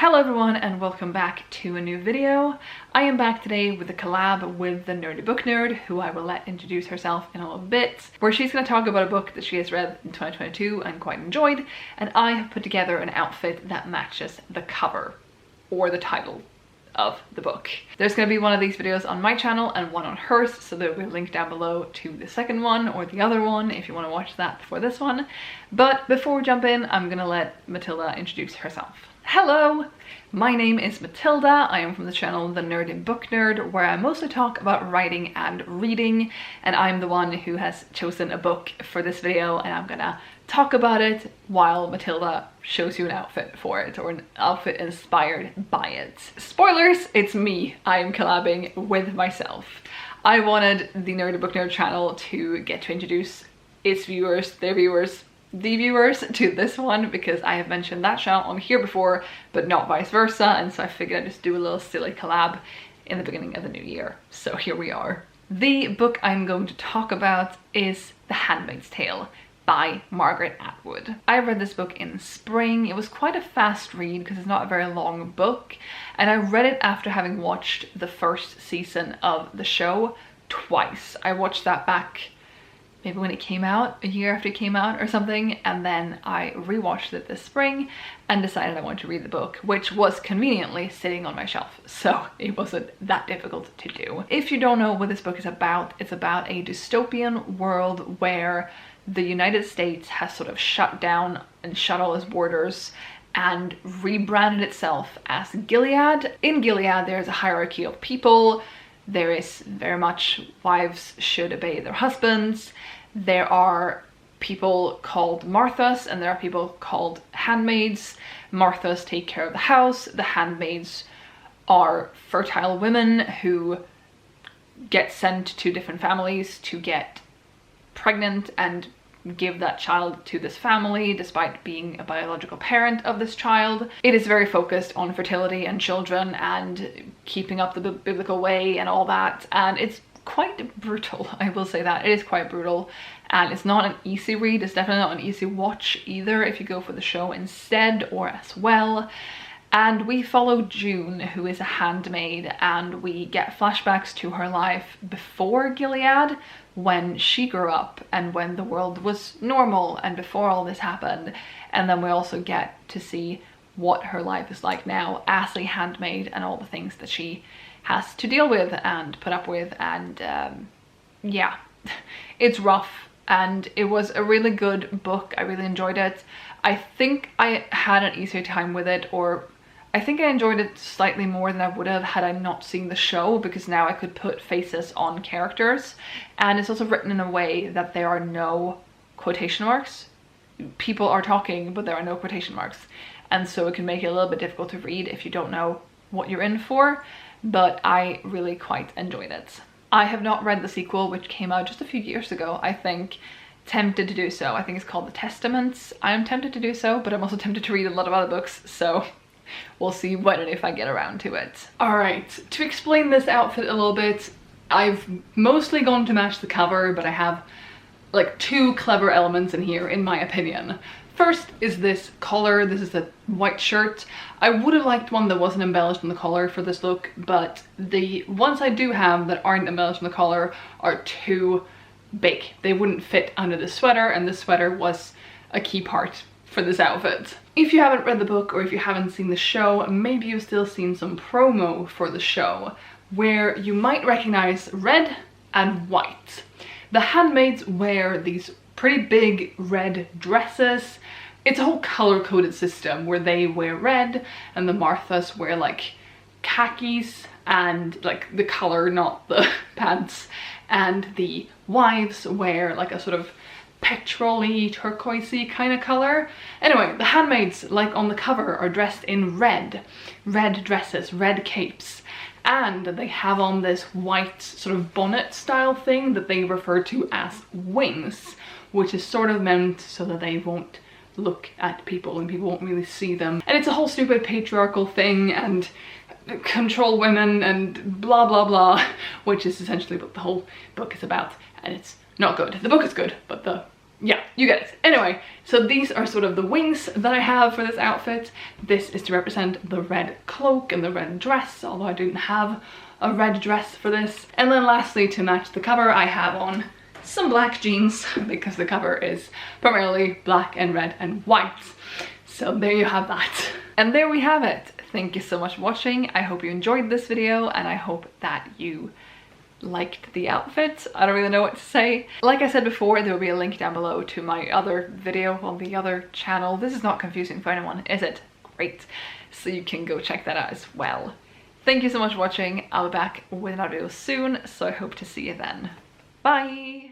Hello everyone and welcome back to a new video. I am back today with a collab with the Nerdy Book Nerd, who I will let introduce herself in a little bit, where she's going to talk about a book that she has read in 2022 and quite enjoyed, and I have put together an outfit that matches the cover or the title of the book. There's going to be one of these videos on my channel and one on hers, so there will be a link down below to the second one or the other one if you want to watch that before this one. But before we jump in, I'm going to let Matilda introduce herself. Hello! My name is Matilda. I am from the channel The Nerdy Book Nerd, where I mostly talk about writing and reading, and I'm the one who has chosen a book for this video, and I'm gonna talk about it while Matilda shows you an outfit for it, or an outfit inspired by it. Spoilers, it's me. I am collabing with myself. I wanted the Nerdy Book Nerd channel to get to introduce its viewers, their viewers, the viewers to this one, because I have mentioned that channel on here before, but not vice versa, and so I figured I'd just do a little silly collab in the beginning of the new year. So here we are. The book I'm going to talk about is The Handmaid's Tale by Margaret Atwood. I read this book in spring. It was quite a fast read because it's not a very long book, and I read it after having watched the first season of the show twice. I watched that back maybe when it came out, a year after it came out or something, and then I rewatched it this spring and decided I wanted to read the book, which was conveniently sitting on my shelf, so it wasn't that difficult to do. If you don't know what this book is about, it's about a dystopian world where the United States has sort of shut down and shut all its borders and rebranded itself as Gilead. In Gilead, there's a hierarchy of people. There is very much wives should obey their husbands. There are people called Marthas and there are people called handmaids. Marthas take care of the house. The handmaids are fertile women who get sent to different families to get pregnant and give that child to this family despite being a biological parent of this child. It is very focused on fertility and children and keeping up the biblical way and all that, and it's quite brutal. I will say that it is quite brutal, and it's not an easy read. It's definitely not an easy watch either if you go for the show instead or as well. And we follow June, who is a handmaid, and we get flashbacks to her life before Gilead, when she grew up and when the world was normal and before all this happened. And then we also get to see what her life is like now as a handmaid and all the things that she has to deal with and put up with, and yeah, it's rough, and it was a really good book. I really enjoyed it. I think I had an easier time with it, or I think I enjoyed it slightly more than I would have had I not seen the show, because now I could put faces on characters, and it's also written in a way that there are no quotation marks. People are talking, but there are no quotation marks, and so it can make it a little bit difficult to read if you don't know what you're in for, but I really quite enjoyed it. I have not read the sequel, which came out just a few years ago, I think. Tempted to do so. I think it's called The Testaments. I am tempted to do so, but I'm also tempted to read a lot of other books, so we'll see when and if I get around to it. Alright, to explain this outfit a little bit, I've mostly gone to match the cover, but I have like two clever elements in here, in my opinion. First is this collar. This is a white shirt. I would have liked one that wasn't embellished on the collar for this look, but the ones I do have that aren't embellished on the collar are too big. They wouldn't fit under the sweater, and the sweater was a key part for this outfit. If you haven't read the book or if you haven't seen the show, maybe you've still seen some promo for the show where you might recognize red and white. The handmaids wear these pretty big red dresses. It's a whole color-coded system where they wear red and the Marthas wear like khakis, and like the color, not the pants, and the wives wear like a sort of petrol-y, turquoisey kind of color. Anyway, the handmaids, like on the cover, are dressed in red dresses, red capes, and they have on this white sort of bonnet style thing that they refer to as wings, which is sort of meant so that they won't look at people and people won't really see them. And it's a whole stupid patriarchal thing and control women and blah blah blah, which is essentially what the whole book is about, and it's not good. The book is good, but the yeah, you get it. Anyway, so these are sort of the wings that I have for this outfit. This is to represent the red cloak and the red dress, although I didn't have a red dress for this. And then lastly, to match the cover, I have on some black jeans because the cover is primarily black and red and white. So there you have that. And there we have it. Thank you so much for watching. I hope you enjoyed this video and I hope that you liked the outfit. I don't really know what to say. Like I said before, there will be a link down below to my other video on the other channel. This is not confusing for anyone, is it? Great. So you can go check that out as well. Thank you so much for watching. I'll be back with another video soon, so I hope to see you then. Bye!